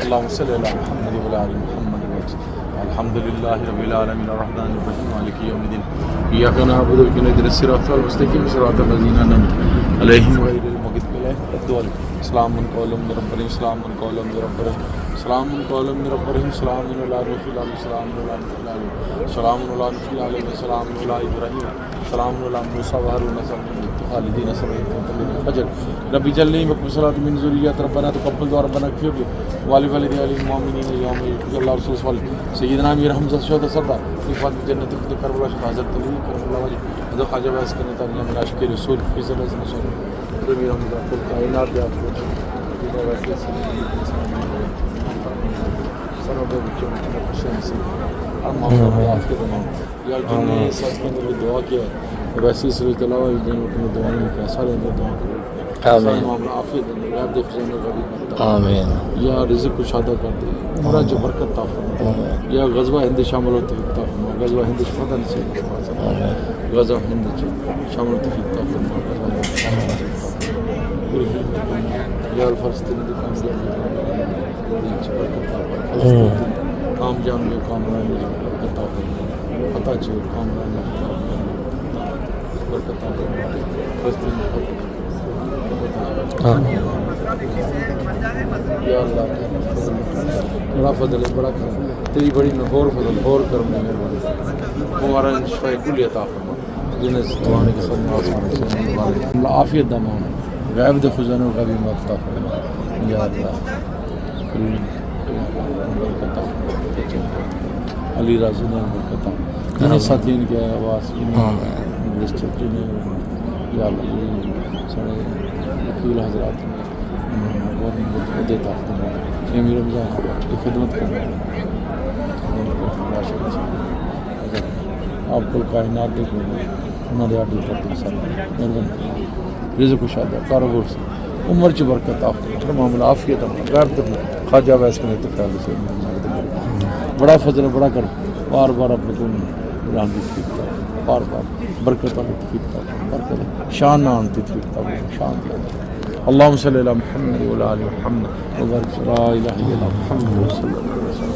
اللهم صل على محمد وعلى ال محمد الحمد لله رب العالمين الرحمن الرحيم مالك يوم الدين إياك نعبد وإياك نستعين الصراط المستقيم صراط الذين أنعمت عليهم غير المغضوب عليهم ولا الضالين سلام قولا من رب العالمين سلام قولا من رب العالمين سلام قولا من رب العالمين سلام على نوح العالمين سلام على نوح العالمين سلام على نوح العالمين سلام على إبراهيم سلام على موسى وهارون خالدين سمعت الفجر ربي جلني بكم صلاة من ذريات ربنا تقبل دعاء ربنا اغفر لي والوالدي المؤمنين يوم يلقى الله رسول صلى سيدنا امير حمزة الشهداء صدى في فاطمة جنة في كربلاء حضرت علي كرم الله وجهه ذو خواجہ باز کرنے تعالی من عاشق رسول في صلى الله عليه وسلم امير حمزة كل کائنات دے آپ کو سرور بچوں میں خوشیاں سے اللہ آپ کے تمام یا جنہیں سچ میں دعا کیا ویسی صورت اللہ علیہ وسلم دعا میں پیسہ لینے دعا کرو آمین آمین یا رزق کشادہ کر دے عمرہ جو برکت عطا فرما یا غزوہ ہند شامل ہوتے عطا فرما غزوہ ہند فتح نصیب فرما غزوہ ہند شامل ہوتے عطا فرما یا الفلسطین دی کام جان جو کام رہنے جو برکت عطا فرما عطا جو کام رہنے برکت عطا فرما فلسطین یا اللہ بڑا فضل ہے بڑا کرم تیری بڑی اور فضل اور کرم ہے مہربانی ہمارا شفاء کلی عطا فرما جنہیں زمانے کے سب آسمان سے اللہ عافیت دا مانو غیب دے خزانے و غیبی میں عطا فرما یا اللہ کریم برکت علی راضی نے برکت جنہیں ساتھین کے آواز جنہیں یا اللہ سارے وکیل حضرات دیتا امیر رمضان کی خدمت کرنا آپ کل کائنات دیکھو انہوں نے آڈر کرتے ہیں سارے مہربانی رزق و شادہ کاروبار سے عمر چ برکت آپ کو معاملہ عافیت غیر تک خواجہ ویس کے خیال سے بڑا فضل بڑا کر بار بار اپنے کو قرآن کی تفیقتا بار بار برکت والی تفیقتا برکت شان نام تفیقتا شان اللهم صل على محمد وعلى ال محمد وبارك لا اله الا محمد صلى الله عليه وسلم